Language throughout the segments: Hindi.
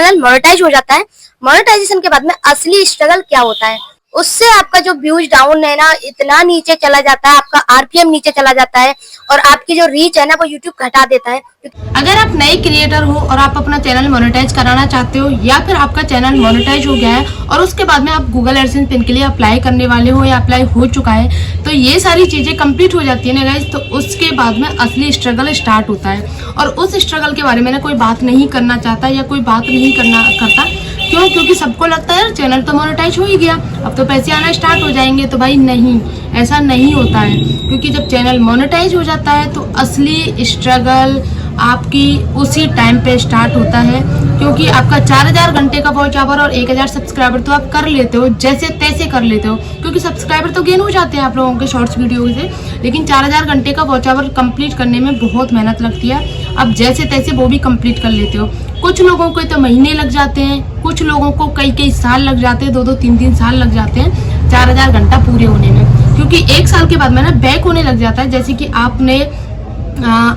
चैनल मोनेटाइज हो जाता है, मोनेटाइजेशन के बाद में असली स्ट्रगल क्या होता है, उससे आपका जो व्यूज डाउन है ना इतना नीचे चला जाता है, आपका आरपीएम नीचे चला जाता है और आपकी जो रीच है ना वो यूट्यूब घटा देता है। अगर आप नए क्रिएटर हो और आप अपना चैनल मोनेटाइज कराना चाहते हो या फिर आपका चैनल मोनेटाइज हो गया है और उसके बाद में आप गूगल एडसेंस पिन के लिए अप्लाई करने वाले हो या अप्लाई हो चुका है, तो ये सारी चीजें कंप्लीट हो जाती है ना गाइज, तो उसके बाद में असली स्ट्रगल स्टार्ट होता है। और उस स्ट्रगल के बारे में ना कोई बात नहीं करना चाहता या कोई बात नहीं करता। क्यों? क्योंकि सबको लगता है चैनल तो मोनेटाइज हो ही गया, अब तो पैसे आना स्टार्ट हो जाएंगे। तो भाई नहीं, ऐसा नहीं होता है, क्योंकि जब चैनल मोनेटाइज हो जाता है तो असली स्ट्रगल आपकी उसी टाइम पे स्टार्ट होता है। क्योंकि आपका 4000 घंटे का वॉच आवर और 1000 सब्सक्राइबर तो आप कर लेते हो, जैसे तैसे कर लेते हो, क्योंकि सब्सक्राइबर तो गेन हो जाते हैं आप लोगों के शॉर्ट्स वीडियो से, लेकिन 4000 घंटे का वॉच आवर कंप्लीट करने में बहुत मेहनत लगती है। अब जैसे तैसे वो भी कंप्लीट कर लेते हो। कुछ लोगों को तो महीने लग जाते हैं, कुछ लोगों को कई साल लग जाते हैं, 2-2, 3-3 साल लग जाते हैं 4000 घंटा पूरे होने में। क्योंकि 1 साल के बाद में ना बैक होने लग जाता है। जैसे कि आपने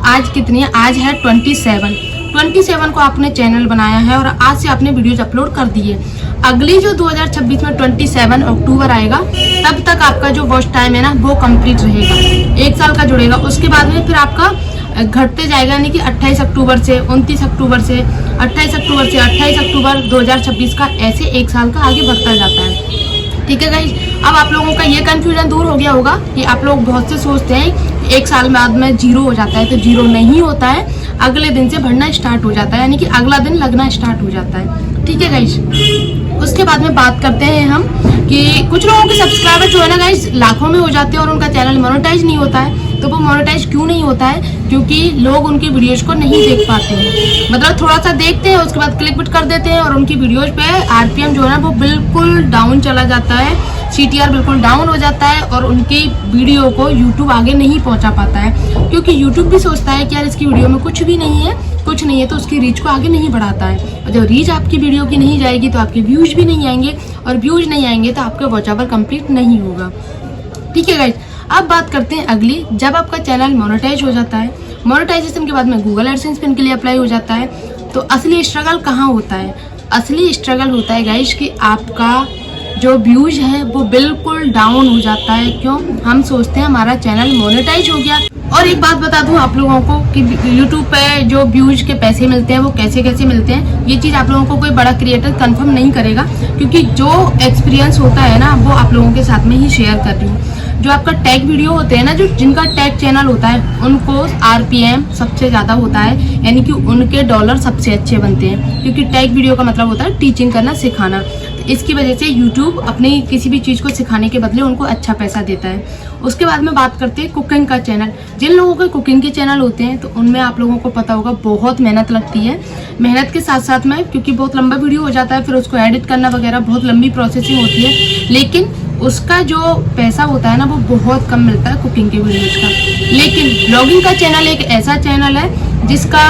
आज कितनी है, आज है 27 को आपने चैनल बनाया है और आज से आपने वीडियोज अपलोड कर दी है। अगली जो 2026 में 27 अक्टूबर आएगा तब तक आपका जो वॉच टाइम है ना वो कंप्लीट रहेगा, 1 साल का जुड़ेगा। उसके बाद में फिर आपका घटते जाएगा, यानी कि 28 अक्टूबर से 29 अक्टूबर से 28 अक्टूबर से 28 अक्टूबर 2026 का, ऐसे 1 साल का आगे बढ़ता जाता है। ठीक है गाइस, अब आप लोगों का ये कंफ्यूजन दूर हो गया होगा कि आप लोग बहुत से सोचते हैं 1 साल बाद में जीरो हो जाता है, तो जीरो नहीं होता है, अगले दिन से बढ़ना स्टार्ट हो जाता है, यानी कि अगला दिन लगना स्टार्ट हो जाता है। ठीक है गाइस, उसके बाद में बात करते हैं हम कि कुछ लोगों के सब्सक्राइबर जो है ना गाइस लाखों में हो जाते हैं और उनका चैनल मोनेटाइज नहीं होता है। तो वो मोनेटाइज क्यों नहीं होता है? क्योंकि लोग उनकी वीडियोज को नहीं देख पाते हैं, मतलब थोड़ा सा देखते हैं उसके बाद क्लिक बिट कर देते हैं और उनकी वीडियोज पे आरपीएम जो है ना वो बिल्कुल डाउन चला जाता है, सीटीआर बिल्कुल डाउन हो जाता है और उनकी वीडियो को यूट्यूब आगे नहीं पहुंचा पाता है। क्योंकि यूट्यूब भी सोचता है कि यार इसकी वीडियो में कुछ नहीं है तो उसकी रीच को आगे नहीं बढ़ाता है। और जब रीच आपकी वीडियो की नहीं जाएगी तो आपके व्यूज भी नहीं आएंगे, और व्यूज नहीं आएंगे तो आपका वॉच आवर कंप्लीट नहीं होगा। ठीक है गाइस, अब बात करते हैं अगली, जब आपका चैनल मोनेटाइज हो जाता है, मोनेटाइजेशन के बाद में गूगल एडसेंस पिन के लिए अप्लाई हो जाता है, तो असली स्ट्रगल कहाँ होता है? असली स्ट्रगल होता है गाइस कि आपका जो व्यूज है वो बिल्कुल डाउन हो जाता है। क्यों? हम सोचते हैं हमारा चैनल मोनेटाइज हो गया। और एक बात बता दूं आप लोगों को कि यूट्यूब पे जो व्यूज के पैसे मिलते हैं वो कैसे मिलते हैं, ये चीज़ आप लोगों को कोई बड़ा क्रिएटर कंफर्म नहीं करेगा, क्योंकि जो एक्सपीरियंस होता है ना वो आप लोगों के साथ में ही शेयर कर रही हूँ। जो आपका टैग वीडियो होते हैं ना, जो जिनका टैग चैनल होता है उनको आरपीएम सबसे ज़्यादा होता है, यानी कि उनके डॉलर सबसे अच्छे बनते हैं। क्योंकि टैग वीडियो का मतलब होता है टीचिंग करना, सिखाना, तो इसकी वजह से यूट्यूब अपनी किसी भी चीज़ को सिखाने के बदले उनको अच्छा पैसा देता है। उसके बाद में बात करते हैं कुकिंग का चैनल। जिन लोगों के कुकिंग के चैनल होते हैं तो उनमें आप लोगों को पता होगा बहुत मेहनत लगती है। मेहनत के साथ साथ में, क्योंकि बहुत लंबा वीडियो हो जाता है, फिर उसको एडिट करना वगैरह बहुत लंबी प्रोसेसिंग होती है, लेकिन उसका जो पैसा होता है ना वो बहुत कम मिलता है कुकिंग के वीडियोज का। लेकिन ब्लॉगिंग का चैनल एक ऐसा चैनल है जिसका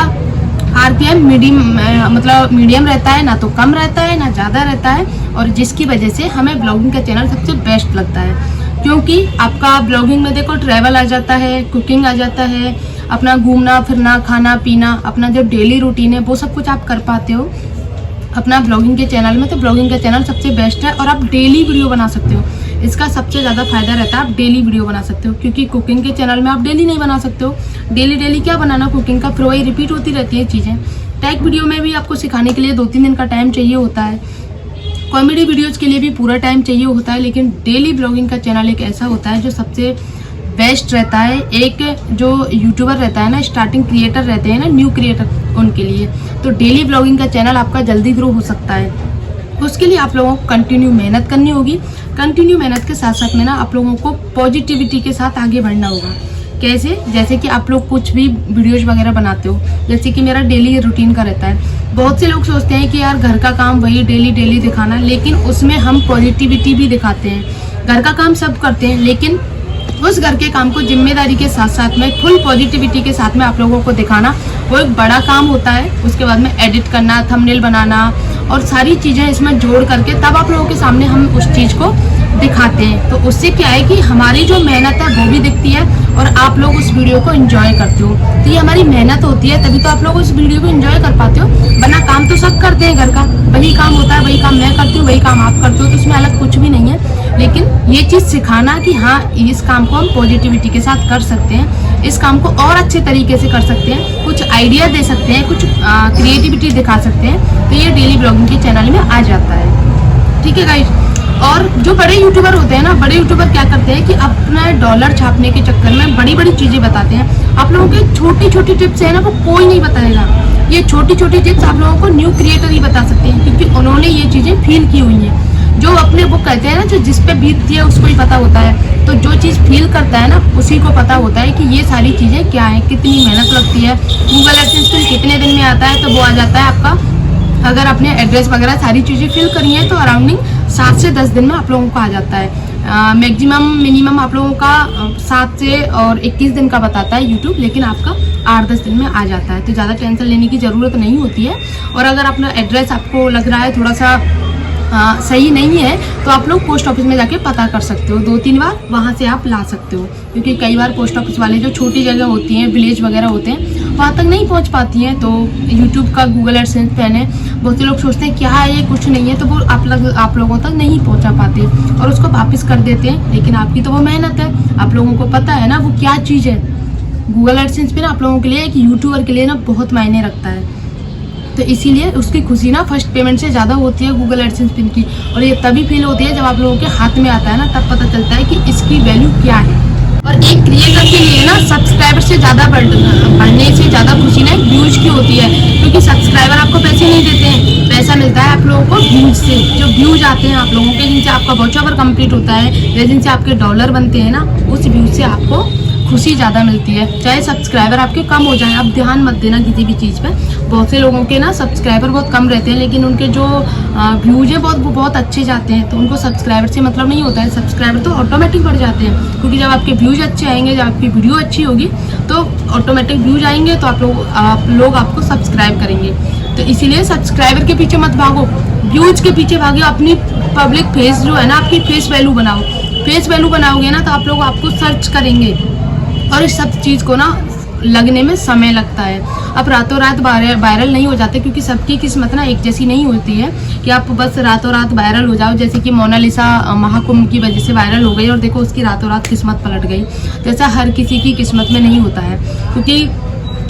आरपीएम मीडियम रहता है, ना तो कम रहता है ना ज़्यादा रहता है, और जिसकी वजह से हमें ब्लॉगिंग का चैनल सबसे बेस्ट लगता है। क्योंकि आपका ब्लॉगिंग में देखो ट्रैवल आ जाता है, कुकिंग आ जाता है, अपना घूमना फिरना, खाना पीना, अपना जो डेली रूटीन है वो सब कुछ आप कर पाते हो अपना ब्लॉगिंग के चैनल में। तो ब्लॉगिंग का चैनल सबसे बेस्ट है और आप डेली वीडियो बना सकते हो, इसका सबसे ज़्यादा फायदा रहता है, आप डेली वीडियो बना सकते हो। क्योंकि कुकिंग के चैनल में आप डेली नहीं बना सकते हो, डेली क्या बनाना कुकिंग का, फिर वही रिपीट होती रहती है चीज़ें। टैग वीडियो में भी आपको सिखाने के लिए 2-3 दिन का टाइम चाहिए होता है, कॉमेडी वीडियोज के लिए भी पूरा टाइम चाहिए होता है, लेकिन डेली ब्लॉगिंग का चैनल एक ऐसा होता है जो सबसे बेस्ट रहता है। एक जो यूट्यूबर रहता है ना, स्टार्टिंग क्रिएटर रहते हैं ना, न्यू क्रिएटर, उनके लिए तो डेली ब्लॉगिंग का चैनल आपका जल्दी ग्रो हो सकता है। उसके लिए आप लोगों को कंटिन्यू मेहनत करनी होगी। कंटिन्यू मेहनत के साथ साथ में ना आप लोगों को पॉजिटिविटी के साथ आगे बढ़ना होगा। कैसे? जैसे कि आप लोग कुछ भी वीडियोज वगैरह बनाते हो, जैसे कि मेरा डेली रूटीन का रहता है। बहुत से लोग सोचते हैं कि यार घर का काम वही डेली दिखाना, लेकिन उसमें हम पॉजिटिविटी भी दिखाते हैं। घर का काम सब करते हैं, लेकिन उस घर के काम को जिम्मेदारी के साथ साथ में फुल पॉजिटिविटी के साथ में आप लोगों को दिखाना वो एक बड़ा काम होता है। उसके बाद में एडिट करना, थंबनेल बनाना और सारी चीज़ें इसमें जोड़ करके तब आप लोगों के सामने हम उस चीज़ को दिखाते हैं। तो उससे क्या है कि हमारी जो मेहनत है वो भी दिखती है और आप लोग उस वीडियो को एंजॉय करते हो। तो ये हमारी मेहनत होती है, तभी तो आप लोग उस वीडियो को एंजॉय कर पाते हो, वरना काम तो सब करते हैं घर का, वही काम होता है, वही काम मैं करती हूँ, वही काम आप करते हो, तो इसमें अलग कुछ भी नहीं है। लेकिन ये चीज़ सिखाना कि हाँ इस काम को हम पॉजिटिविटी के साथ कर सकते हैं, इस काम को और अच्छे तरीके से कर सकते हैं, कुछ आइडिया दे सकते हैं, कुछ क्रिएटिविटी दिखा सकते हैं, तो ये डेली ब्लॉगिंग के चैनल में आ जाता है। ठीक है गाइस। और जो बड़े यूट्यूबर होते हैं ना, बड़े यूट्यूबर क्या करते हैं कि अपना डॉलर छापने के चक्कर में बड़ी बड़ी चीज़ें बताते हैं। आप लोगों की छोटी छोटी टिप्स है ना, वो कोई नहीं बताएगा। ये छोटी छोटी टिप्स आप लोगों को न्यू क्रिएटर ही बता सकते हैं, क्योंकि उन्होंने ये चीज़ें फील की हुई हैं। जो अपने वो कहते हैं ना, जो जिस पे बीतती है उसको ही पता होता है। तो जो चीज़ फील करता है ना, उसी को पता होता है कि ये सारी चीज़ें क्या है, कितनी मेहनत लगती है। गूगल एडसेंस पिन कितने दिन में आता है, तो वो आ जाता है आपका, अगर आपने एड्रेस वगैरह सारी चीज़ें फिल करी हैं तो अराउंडिंग 7 से 10 दिन में आप लोगों को आ जाता है। मैक्सिमम मिनिमम आप लोगों का 7 से और 21 दिन का बताता है यूट्यूब, लेकिन आपका 8-10 दिन में आ जाता है, तो ज़्यादा टेंशन लेने की ज़रूरत नहीं होती है। और अगर अपना एड्रेस आपको लग रहा है थोड़ा सा सही नहीं है, तो आप लोग पोस्ट ऑफिस में जाके पता कर सकते हो, 2-3 बार वहाँ से आप ला सकते हो, क्योंकि कई बार पोस्ट ऑफिस वाले जो छोटी जगह होती हैं, विलेज वगैरह होते हैं, वहाँ तक नहीं पहुँच पाती हैं। तो यूट्यूब का गूगल एडसेंस पेन है, बहुत से लोग सोचते हैं क्या है ये, कुछ नहीं है, तो वो आप लोगों तक नहीं पहुँचा पाते और उसको वापस कर देते हैं। लेकिन आपकी तो वो मेहनत है, आप लोगों को पता है ना वो क्या चीज़ है। गूगल एडसेंस पेन आप लोगों के लिए, एक यूट्यूबर के लिए ना बहुत मायने रखता है, तो इसीलिए उसकी खुशी ना फर्स्ट पेमेंट से ज़्यादा होती है गूगल एडसेंस पिन की। और ये तभी फील होती है जब आप लोगों के हाथ में आता है ना, तब पता चलता है कि इसकी वैल्यू क्या है। और एक क्रिएटर के लिए ना सब्सक्राइबर से ज़्यादा बढ़ने से ज़्यादा खुशी ना व्यूज की होती है, क्योंकि सब्सक्राइबर आपको पैसे नहीं देते हैं, पैसा मिलता है आप लोगों को व्यूज से। जो व्यूज आते हैं आप लोगों के, जिनसे आपका वॉच आवर कंप्लीट होता है या जिनसे आपके डॉलर बनते हैं ना, उस व्यूज से आपको खुशी ज़्यादा मिलती है। चाहे सब्सक्राइबर आपके कम हो जाए, आप ध्यान मत देना किसी भी चीज़ पे। बहुत से लोगों के ना सब्सक्राइबर बहुत कम रहते हैं, लेकिन उनके जो व्यूज है वो बहुत अच्छे जाते हैं, तो उनको सब्सक्राइबर से मतलब नहीं होता है। सब्सक्राइबर तो ऑटोमेटिक बढ़ जाते हैं, क्योंकि जब आपके व्यूज अच्छे आएंगे, जब आपकी वीडियो अच्छी होगी, तो ऑटोमेटिक व्यूज आएंगे, तो आप लोग आपको सब्सक्राइब करेंगे। तो इसीलिए सब्सक्राइबर के पीछे मत भागो, व्यूज के पीछे भागो। अपनी पब्लिक फेस जो है ना, आपकी फेस वैल्यू बनाओ। फेस वैल्यू बनाओगे ना, तो आप लोग आपको सर्च करेंगे, और इस सब चीज़ को ना लगने में समय लगता है। अब रातों रात वायरल नहीं हो जाते, क्योंकि सबकी किस्मत ना एक जैसी नहीं होती है कि आप बस रातों रात वायरल हो जाओ। जैसे कि मोनालिसा महाकुंभ की वजह से वायरल हो गई और देखो उसकी रातों रात किस्मत पलट गई, तो ऐसा हर किसी की किस्मत में नहीं होता है। क्योंकि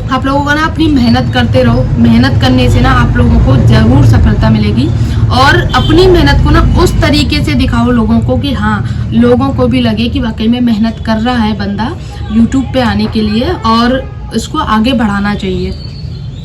आप लोगों को ना अपनी मेहनत करते रहो, मेहनत करने से ना आप लोगों को ज़रूर सफलता मिलेगी। और अपनी मेहनत को ना उस तरीके से दिखाओ लोगों को कि हाँ, लोगों को भी लगे कि वाकई में मेहनत कर रहा है बंदा यूट्यूब पे आने के लिए, और इसको आगे बढ़ाना चाहिए।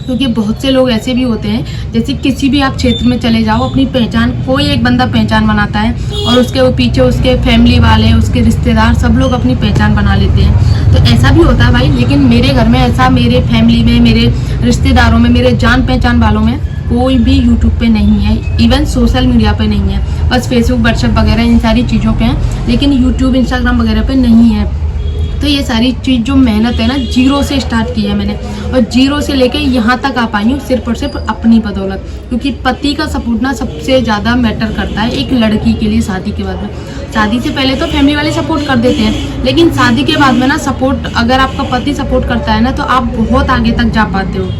क्योंकि बहुत से लोग ऐसे भी होते हैं, जैसे किसी भी आप क्षेत्र में चले जाओ, अपनी पहचान कोई एक बंदा पहचान बनाता है, और उसके वो पीछे उसके फैमिली वाले, उसके रिश्तेदार, सब लोग अपनी पहचान बना लेते हैं। तो ऐसा भी होता है भाई, लेकिन मेरे घर में ऐसा, मेरे फैमिली में, मेरे रिश्तेदारों में, मेरे जान पहचान वालों में कोई भी यूट्यूब पे नहीं है, इवन सोशल मीडिया पे नहीं है। बस फेसबुक, व्हाट्सएप वगैरह इन सारी चीज़ों पे हैं, लेकिन यूट्यूब, इंस्टाग्राम वगैरह पे नहीं है। तो ये सारी चीज़ जो मेहनत है ना, जीरो से स्टार्ट की है मैंने, और जीरो से लेके यहाँ तक आ पाई हूँ सिर्फ और सिर्फ अपनी बदौलत। क्योंकि पति का सपोर्ट ना सबसे ज़्यादा मैटर करता है एक लड़की के लिए शादी के बाद में। शादी से पहले तो फैमिली वाले सपोर्ट कर देते हैं, लेकिन शादी के बाद में ना सपोर्ट, अगर आपका पति सपोर्ट करता है ना, तो आप बहुत आगे तक जा पाते हो।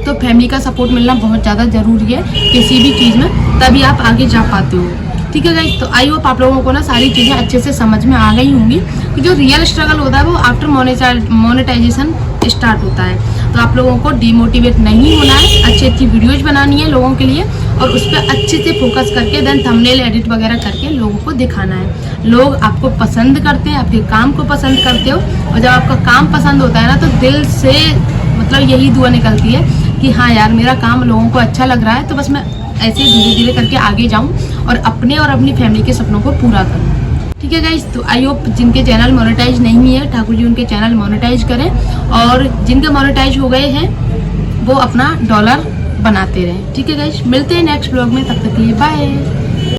तो फैमिली का सपोर्ट मिलना बहुत ज़्यादा ज़रूरी है किसी भी चीज़ में, तभी आप आगे जा पाते हो। ठीक है गाइस, तो आई होप आप लोगों को ना सारी चीज़ें अच्छे से समझ में आ गई होंगी कि जो रियल स्ट्रगल होता है वो आफ्टर मोनेटाइजेशन स्टार्ट होता है। तो आप लोगों को डिमोटिवेट नहीं होना है, अच्छी अच्छी वीडियोज बनानी है लोगों के लिए, और उस पर अच्छे से फोकस करके देन थंबनेल एडिट वगैरह करके लोगों को दिखाना है। लोग आपको पसंद करते हैं, आपके काम को पसंद करते हो, और जब आपका काम पसंद होता है ना, तो दिल से मतलब यही दुआ निकलती है कि हाँ यार, मेरा काम लोगों को अच्छा लग रहा है, तो बस मैं ऐसे धीरे धीरे करके आगे जाऊं और अपने और अपनी फैमिली के सपनों को पूरा करूं। ठीक है गाइस, तो आई होप जिनके चैनल मोनेटाइज नहीं है, ठाकुर जी उनके चैनल मोनेटाइज करें, और जिनके मोनेटाइज हो गए हैं वो अपना डॉलर बनाते रहें। ठीक है गाइस, मिलते हैं नेक्स्ट ब्लॉग में, तब तक के लिए बाय।